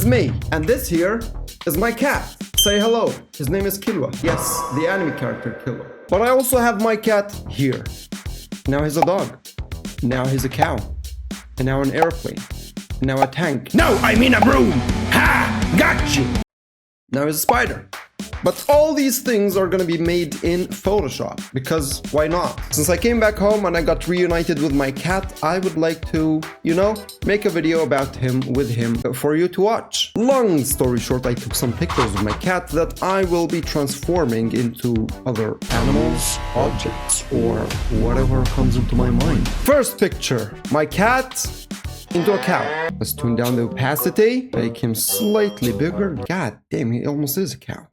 is me. And this here is my cat. Say hello. His name is Killua. Yes, the anime character Killua. But I also have my cat here. Now he's a dog. Now he's a cow. And now an airplane. And now a tank. No, I mean a broom. Ha! Got you! Now he's a spider. But all these things are gonna be made in Photoshop, because why not? Since I came back home and I got reunited with my cat, I would like to, you know, make a video about him with him for you to watch. Long story short, I took some pictures of my cat that I will be transforming into other animals, objects, or whatever comes into my mind. First picture, my cat into a cow. Let's tune down the opacity, make him slightly bigger. God damn, he almost is a cow.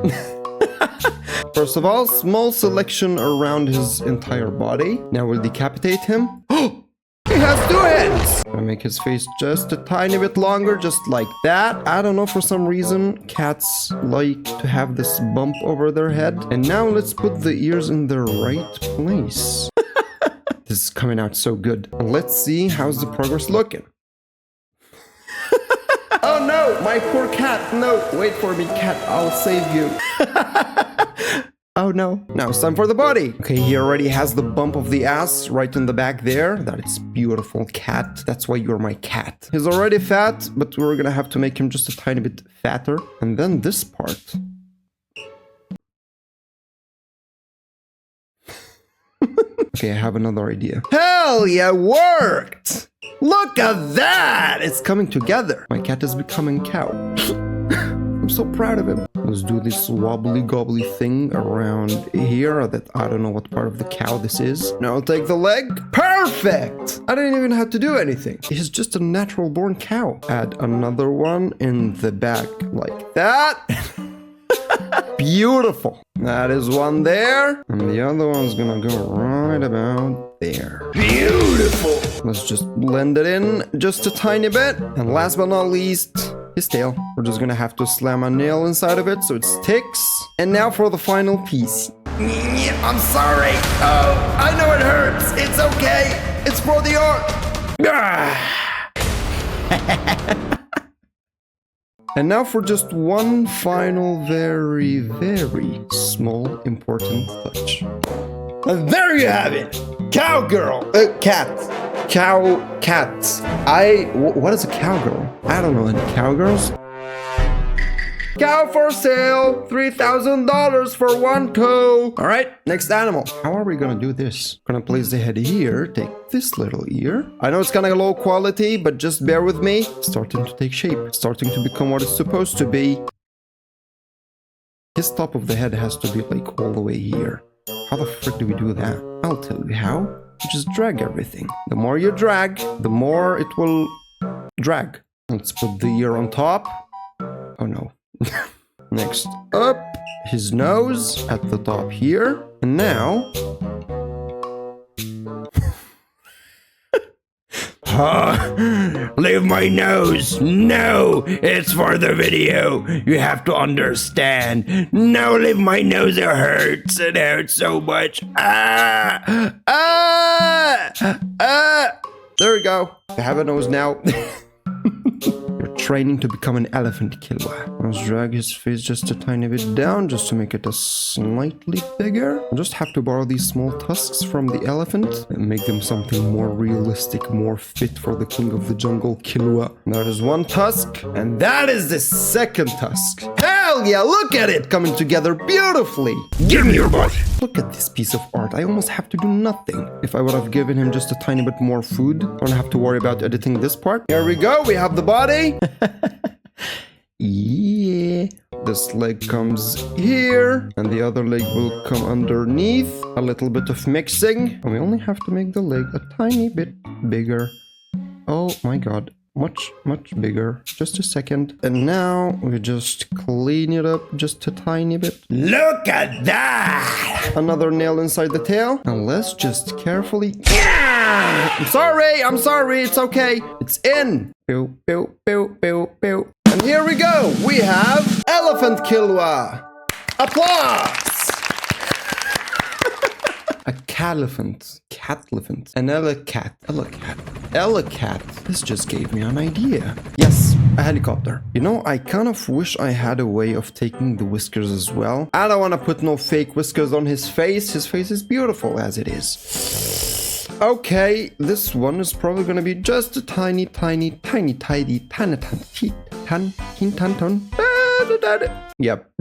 First of all, small selection around his entire body. Now we'll decapitate him. Oh, he has two heads! I'll make his face just a tiny bit longer, just like that. I don't know, for some reason, cats like to have this bump over their head. And now let's put the ears in the right place. This is coming out so good. Let's see how's the progress looking. Oh no, my poor cat. No, wait for me, cat. I'll save you. Oh no. Now it's time for the body. Okay, he already has the bump of the ass right in the back there. That is beautiful, cat. That's why you're my cat. He's already fat, but we're gonna have to make him just a tiny bit fatter. And then this part. Okay, I have another idea. Hell yeah, worked! Look at that! It's coming together. My cat is becoming cow. I'm so proud of him. Let's do this wobbly gobbly thing around here that I don't know what part of the cow this is. Now I'll take the leg. Perfect! I didn't even have to do anything. He's just a natural born cow. Add another one in the back like that. Beautiful. That is one there. And the other one's gonna go right about there. Beautiful. Let's just blend it in just a tiny bit. And last but not least, his tail. We're just gonna have to slam a nail inside of it so it sticks. And now for the final piece. I'm sorry. Oh, I know it hurts. It's okay. It's for the art. And now for just one final, very, very small, important touch. And there you have it! Cowgirl! Cat. Cow, cat. What is a cowgirl? I don't know any cowgirls. Cow for sale! $3,000 for one toe! Alright, next animal. How are we gonna do this? Gonna place the head here, take this little ear. I know it's kinda low quality, but just bear with me. Starting to take shape. Starting to become what it's supposed to be. His top of the head has to be like all the way here. How the frick do we do that? I'll tell you how. You just drag everything. The more you drag, the more it will drag. Let's put the ear on top. Oh no. Next up, his nose at the top here. And now... Leave my nose. No, it's for the video. You have to understand. No, leave my nose. It hurts. It hurts so much. There we go. I have a nose now. You're training to become an elephant killer. Let's drag his face just a tiny bit down just to make it a slightly bigger. I'll just have to borrow these small tusks from the elephant and make them something more realistic, more fit for the king of the jungle, Killua. That is one tusk, and that is the second tusk. Hell yeah, look at it coming together beautifully. Give me your butt. Look at this piece of art. I almost have to do nothing. If I would have given him just a tiny bit more food, I don't have to worry about editing this part. Here we go. We have the body. Yeah. This leg comes here, and the other leg will come underneath. A little bit of mixing. And we only have to make the leg a tiny bit bigger. Oh my god. Much, much bigger. Just a second. And now we just clean it up just a tiny bit. Look at that! Another nail inside the tail. And let's just carefully... I'm sorry, it's okay. It's in. Pew, pew, pew, pew, pew. And here we go. We have Elephant Killua. Applause! A calephant. Catlephant. An elecat. Elecat. Elecat. This just gave me an idea. Yes, a helicopter. You know, I kind of wish I had a way of taking the whiskers as well. I don't want to put no fake whiskers on his face. His face is beautiful as it is. Okay, this one is probably gonna be just a tiny. Yep.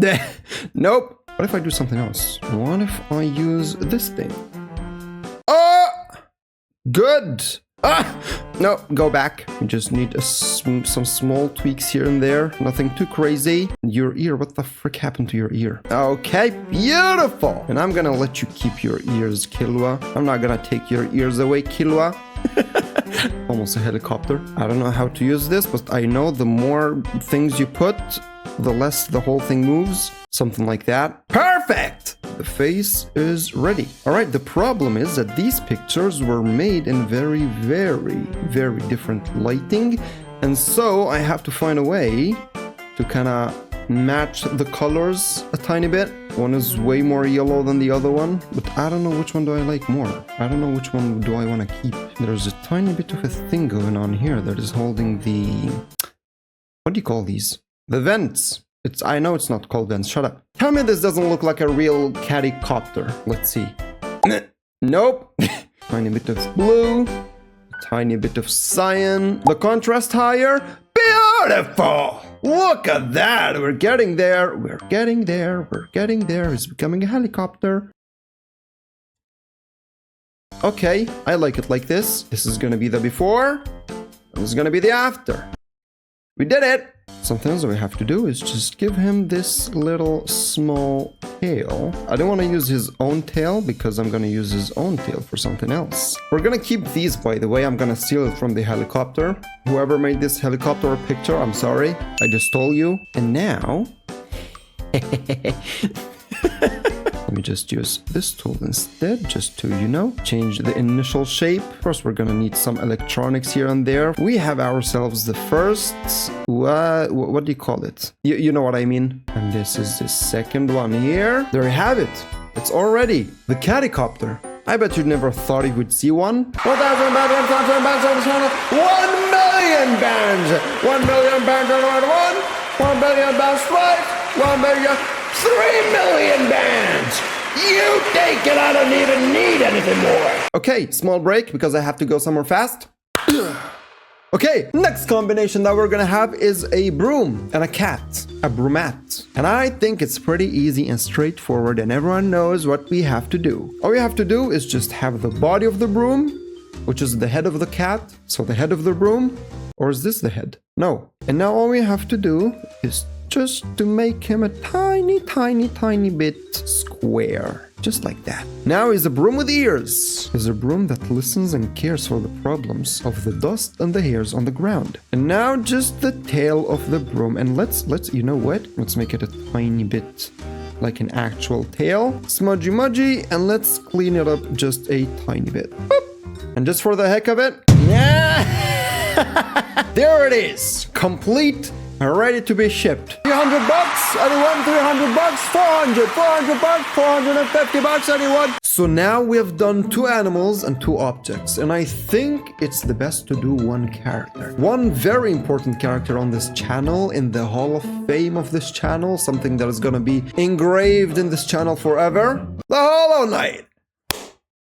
Nope. What if I do something else? What if I use this thing? Oh! Good! Ah! No, go back. We just need some small tweaks here and there. Nothing too crazy. Your ear, what the frick happened to your ear? Okay, beautiful! And I'm gonna let you keep your ears, Killua. I'm not gonna take your ears away, Killua. Almost a helicopter. I don't know how to use this, but I know the more things you put, the less the whole thing moves. Something like that. Perfect! The face is ready. Alright, the problem is that these pictures were made in very different lighting. And so I have to find a way to kind of match the colors a tiny bit. One is way more yellow than the other one, but I don't know which one do I like more. I don't know which one do I want to keep. There's a tiny bit of a thing going on here that is holding the... What do you call these? The vents. I know it's not called vents. Shut up. Tell me this doesn't look like a real cattycopter. Let's see. Nope. Tiny bit of blue. Tiny bit of cyan. The contrast higher. Beautiful! Look at that! We're getting there. We're getting there. We're getting there. It's becoming a helicopter. Okay, I like it like this. This is gonna be the before. And this is gonna be the after. We did it! Something else we have to do is just give him this little small tail. I don't want to use his own tail because I'm going to use his own tail for something else. We're going to keep these, by the way. I'm going to steal it from the helicopter. Whoever made this helicopter picture, I'm sorry. I just stole you. And now... Let me just use this tool instead, just to, you know, change the initial shape. First, we're gonna need some electronics here and there. We have ourselves the first, what do you call it? You know what I mean? And this is the second one here. There you have it. It's already the cattycopter. I bet you never thought you would see one. 1,000 bands, 1,000 bands, 1 million bands! 1 million bands on 1 billion bands twice, 1 million... 3 million bands! You take it, I don't even need anything more! Okay, small break because I have to go somewhere fast. Okay, next combination that we're gonna have is a broom and a cat, a broomat. And I think it's pretty easy and straightforward and everyone knows what we have to do. All we have to do is just have the body of the broom, which is the head of the cat, so the head of the broom, or is this the head? No. And now all we have to do is just to make him a tiny bit square. Just like that. Now he's a broom with ears. He's a broom that listens and cares for the problems of the dust and the hairs on the ground. And now just the tail of the broom. And let's you know what? Let's make it a tiny bit like an actual tail. Smudgy mudgy. And let's clean it up just a tiny bit. Boop. And just for the heck of it. Yeah. There it is. Complete. Ready to be shipped. 300 bucks, anyone? 300 bucks, 400 bucks, 450 bucks, anyone? So now we have done 2 animals and 2 objects, and I think it's the best to do 1 character. One very important character on this channel, in the Hall of Fame of this channel, something that is gonna be engraved in this channel forever. The Hollow Knight.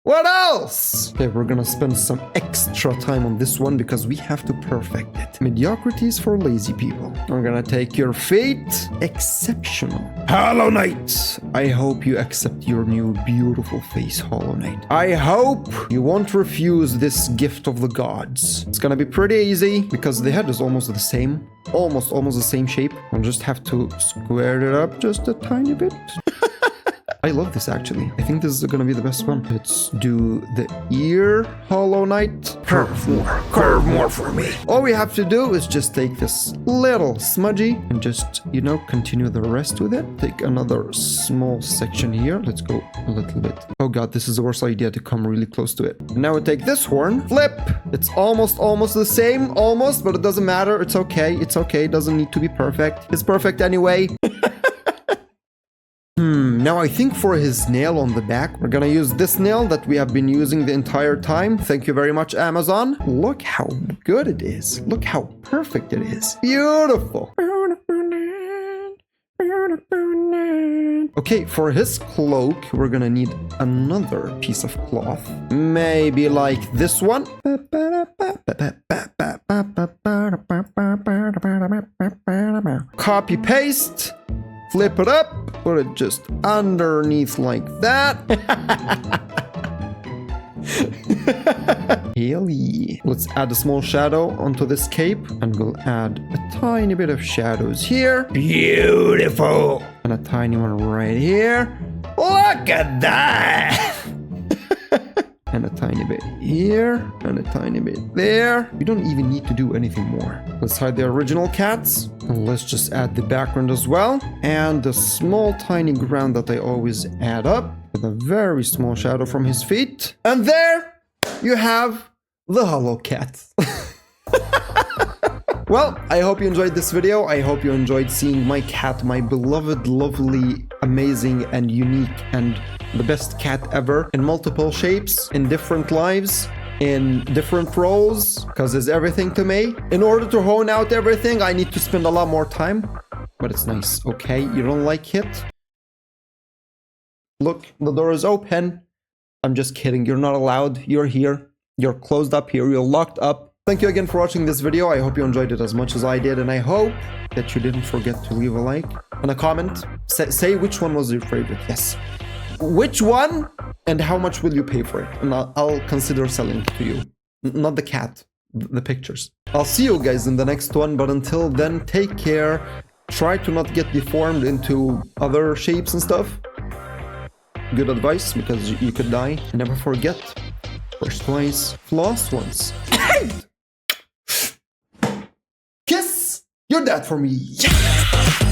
What else? Okay, we're gonna spend some extra time on this one because we have to perfect it. Mediocrity is for lazy people. We're gonna take your fate. Exceptional. Hollow Knight. I hope you accept your new beautiful face, Hollow Knight. I hope you won't refuse this gift of the gods. It's gonna be pretty easy because the head is almost the same. Almost the same shape. I'll just have to square it up just a tiny bit. I love this actually. I think this is gonna be the best one. Let's do the ear, Hollow Knight. Curve more for me. All we have to do is just take this little smudgy and just, you know, continue the rest with it. Take another small section here. Let's go a little bit. Oh god, this is the worst idea to come really close to it. Now we take this horn, flip. It's almost the same, but it doesn't matter. It's okay. It doesn't need to be perfect. It's perfect anyway. Now I think for his nail on the back, we're gonna use this nail that we have been using the entire time. Thank you very much, Amazon. Look how good it is. Look how perfect it is. Beautiful. Okay, for his cloak, we're gonna need another piece of cloth. Maybe like this one. Copy paste. Flip it up. Put it just underneath like that. Hell yeah. Let's add a small shadow onto this cape, and we'll add a tiny bit of shadows here. Beautiful. And a tiny one right here. Look at that. And a tiny bit here, and a tiny bit there. You don't even need to do anything more. Let's hide the original cats. And let's just add the background as well. And the small tiny ground that I always add up with a very small shadow from his feet. And there you have the hollow cat. Well, I hope you enjoyed this video. I hope you enjoyed seeing my cat, my beloved, lovely, amazing, and unique, and the best cat ever, in multiple shapes, in different lives, in different roles, because it's everything to me. In order to hone out everything, I need to spend a lot more time, but it's nice, okay? You don't like it? Look, the door is open. I'm just kidding. You're not allowed. You're here. You're closed up here. You're locked up. Thank you again for watching this video. I hope you enjoyed it as much as I did, and I hope that you didn't forget to leave a like and a comment. Say which one was your favorite. Yes. Which one and how much will you pay for it? And I'll consider selling it to you. Not the cat, the pictures. I'll see you guys in the next one, but until then, take care. Try to not get deformed into other shapes and stuff. Good advice, because you could die. And never forget, brush twice, floss once. Kiss your dad for me. Yeah.